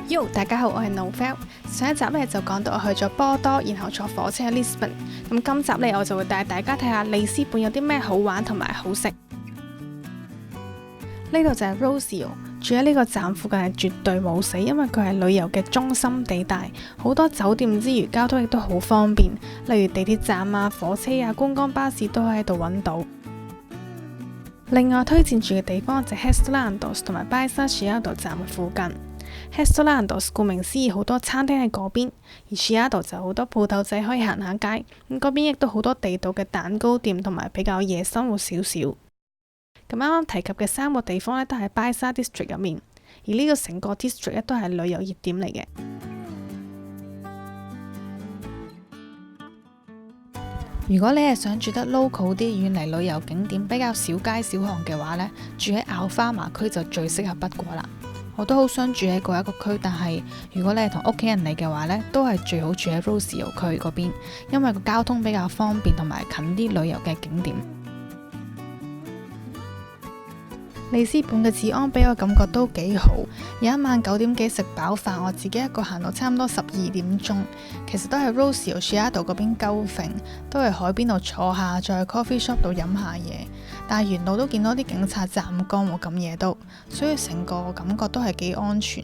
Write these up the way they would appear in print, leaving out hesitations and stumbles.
Yo， 大家好，我係 Novel。上一集咧就講到我去咗波多，然後坐火車去 Lisbon。咁今集咧我就會帶大家睇下里斯本有啲咩好玩同埋好食。呢度就係 Rossio， 住喺呢個站附近係絕對冇死，因為佢係旅遊嘅中心地帶，好多酒店之餘，交通亦都好方便，例如地鐵站啊、火車啊、觀光巴士都可以喺度揾到。另外推薦住嘅地方就係 Restaurantes 同埋 Baixa Chiado 站嘅附近。Restaurantes 顧名思義，好多餐廳喺嗰邊，而 Chiado 就好多鋪頭仔可以行下街。咁嗰邊亦都好多地道嘅蛋糕店，同埋比較夜生活少少。咁啱啱提及嘅三個地方咧，都係 Baixa District 入面，而呢個成個 district 咧都係旅遊熱點嚟嘅。如果你係想住得 local 啲，遠離旅遊景點，比較小街小巷嘅話呢，住喺Alfama區就最適合不過啦。我都好想住喺嗰一個區，但係如果你係同屋企人嚟嘅話呢，都係最好住喺 Rossio 區嗰邊，因為個交通比較方便，同埋近啲旅遊嘅景點。里斯本嘅治安俾我感覺都幾好，有一晚9點幾食飽飯，我自己一個行到差唔多12點鐘，其實都係 Rossio Chiado 嗰邊鳩揈，都係海邊度坐下，再去 coffee shop 度飲下嘢，但係沿路都見到啲警察站崗喎，咁夜都，所以成個感覺都係幾安全。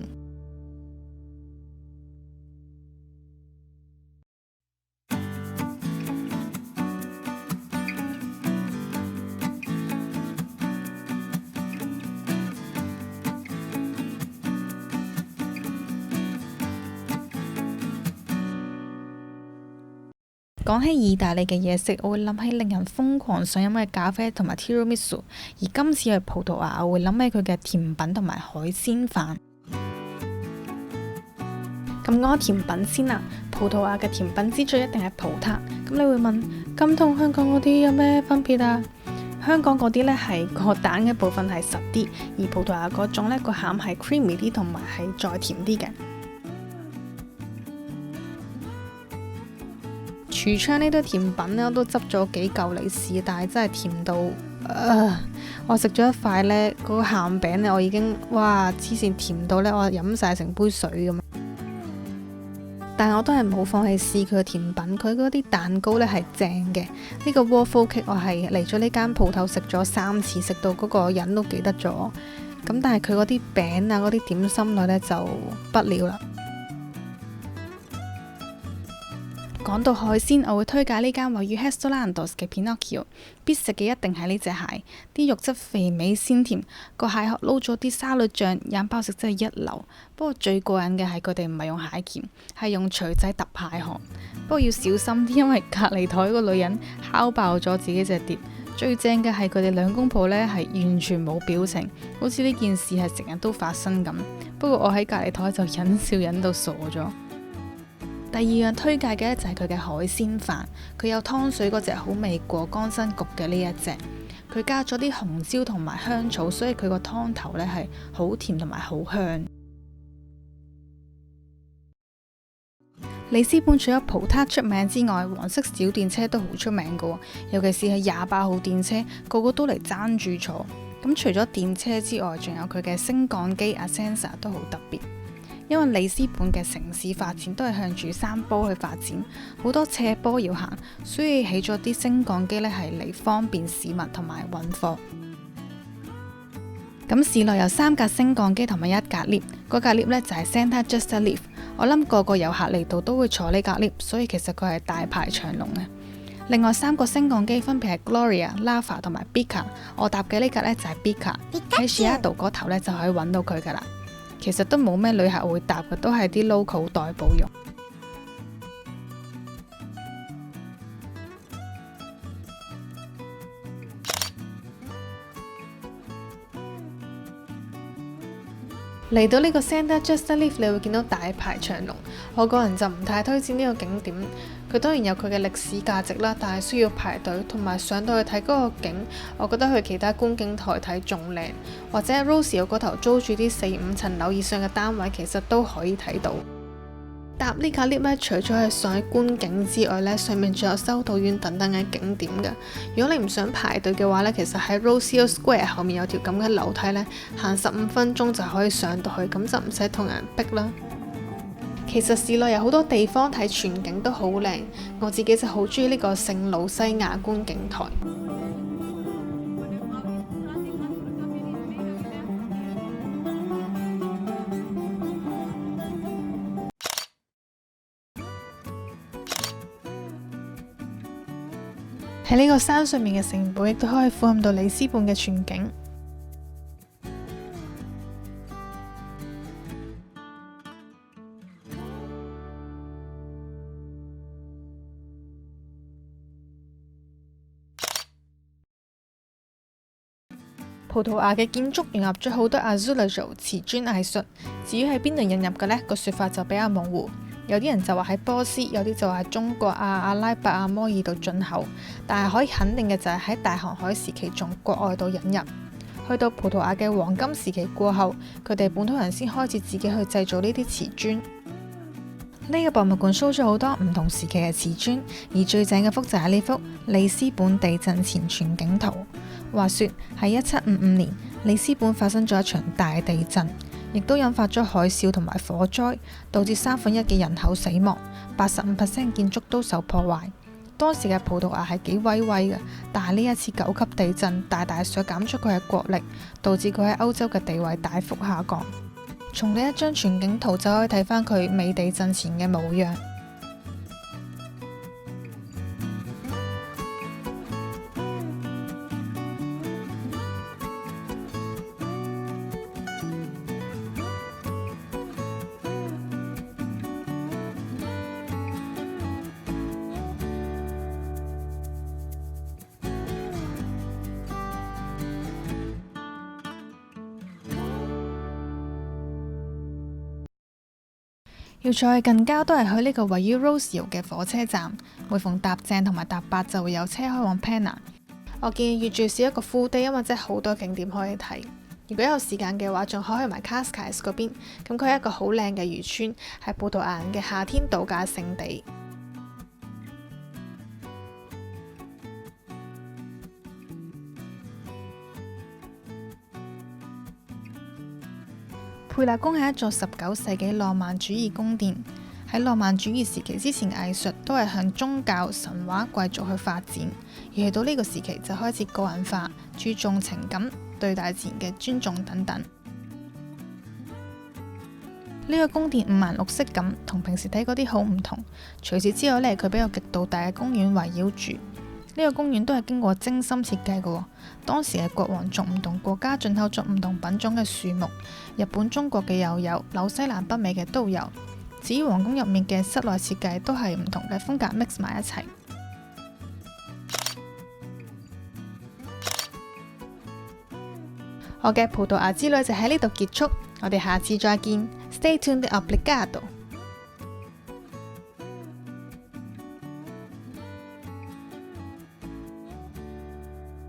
講起意大利嘅嘢食，我會諗起令人瘋狂想飲嘅咖啡同埋 Tiramisu， 而今次去葡萄牙，我會諗起佢嘅甜品同埋海鮮飯。咁講甜品先啦，葡萄牙嘅甜品之最一定係葡撻。咁你會問，咁同香港嗰啲有咩分別啊？香港嗰啲呢係個蛋嘅部分係實啲，而葡萄牙嗰種呢個餡係 creamy 啲，同埋係再甜啲嘅。櫥窗呢堆甜品呢，我都執咗幾嚿嚟試，但係真係甜到，我食咗一塊呢，嗰個餡餅呢，我已經哇黐線甜到呢，我飲晒成杯水咁。但係我都係冇放棄試佢嘅甜品，佢嗰啲蛋糕呢係正嘅。呢個 waffle cake 我係嚟咗呢間鋪頭食咗3次，食到嗰個人都記得咗。咁但係佢嗰啲餅啊，嗰啲點心類呢，就不了啦。講到海鮮，我會推介呢間位於 Restaurantes 嘅 Pinocchio， 必食嘅一定係呢隻蟹，啲肉質肥美鮮甜，個蟹殼撈咗啲沙律醬，飲包食真係一流。不過最過癮嘅係佢哋唔係用蟹鉗，係用錘仔揼蟹殼。不過要小心啲，因為隔離台個女人敲爆咗自己隻碟。最正嘅係佢哋兩公婆呢係完全冇表情，好似呢件事係成日都發生咁。不過我喺隔離台就忍笑忍到傻咗。第二樣推介嘅就係佢嘅海鮮飯，佢有湯水嗰隻好味過乾身焗嘅呢一隻，佢加咗啲紅椒同埋香草，所以佢個湯頭呢係好甜同埋好香。里斯本除咗葡撻出名之外，黃色小電車都好出名㗎，尤其是係28號電車，個個都嚟爭住坐。咁除咗電車之外，仲有佢嘅升降機 Ascensa 都好特別。因為里斯本嘅城市發展都係向住山坡去發展，好多斜坡要行，所以起咗啲升降機呢係嚟方便市民同埋運貨。咁市內有3架升降機同埋1架 lift， 嗰架 lift 呢就係 Santa Justa Lift。我諗個個遊客嚟到都會坐呢架 lift， 所以其實佢係大排長龍嘅。另外3個升降機分別係 Gloria、Lava 同埋 Bica， 我搭嘅呢架呢就係 Bica， 喺 Chiado 嗰頭呢就可以揾到佢噶啦。其實都冇咩旅客會搭嘅，都係啲 local 代步用。嚟到呢個 Santa Justa Lift， 你會見到大排長龍。我個人就唔太推薦呢個景點，佢當然有佢嘅歷史價值啦，但係需要排隊，同埋上到去睇嗰個景，我覺得去其他觀景台睇仲靚，或者 Rossio 嗰頭租住啲4-5層樓以上嘅單位，其實都可以睇到。搭呢架 lift 咧，除咗係上去觀景之外咧，上面仲有修道院等等嘅景點嘅。如果你唔想排隊嘅話咧，其實喺 Rossio Square 後面有條咁嘅樓梯咧，行15分鐘就可以上到去，咁就唔使同人逼啦。其實市內有好多地方睇全景都好靚，我自己就好中意呢個聖魯西亞觀景台。喺呢個山上面嘅城堡，亦都可以俯瞰到里斯本嘅全景。葡萄牙嘅建築融入咗好多 Azulejo 瓷磚藝術。至於喺邊度引入嘅呢？個說法就比較模糊。有啲人就話喺波斯，有啲就話喺中國阿拉伯摩爾度進口。但係可以肯定嘅就係喺大航海時期從國外度引入。去到葡萄牙嘅黃金時期過後，佢哋本土人先開始自己去製造呢啲瓷磚。呢個博物館 show 咗好多唔同時期嘅瓷磚，而最正嘅幅就係呢幅里斯本地震前全景圖。話說喺1755年，里斯本發生咗一場大地震，亦都引發咗海嘯同埋火災，導致1/3嘅人口死亡，85% 建築都受破壞。當時嘅葡萄牙係幾威嘅，但係呢一次9級地震大大削減咗佢嘅國力，導致佢喺歐洲嘅地位大幅下降。從呢一張全景圖就可以睇返佢未地震前嘅模樣。要再近郊都係去呢個位於 Rossio 嘅火車站，每逢搭正同埋搭8就會有車開往 Penna。我建議預最少一個 full day，因為真係好多景點可以睇。如果有時間嘅話，仲可以去埋 Cascais 嗰邊，咁佢係一個好靚嘅漁村，係葡萄牙人嘅夏天度假勝地。佩納宮係一座19世紀浪漫主義宮殿。喺浪漫主義時期之前，藝術都係向宗教、神話、貴族去發展，而去到呢個時期就開始個人化，注重情感、對大自然嘅尊重等等。呢個宮殿五顏六色咁，同平時睇嗰啲好唔同。除此之外呢，佢比較極度大嘅公園圍繞住。呢個公園都係經過精心設計嘅。當時嘅國王從唔同國家進口咗唔同品種嘅樹木，日本、中國嘅又有，紐西蘭、北美嘅都有。至於皇宮入面嘅室內設計都係唔同嘅風格 mix 埋一齊。我嘅葡萄牙之旅就喺呢度結束，我哋下次再見。Stay tuned, obrigado。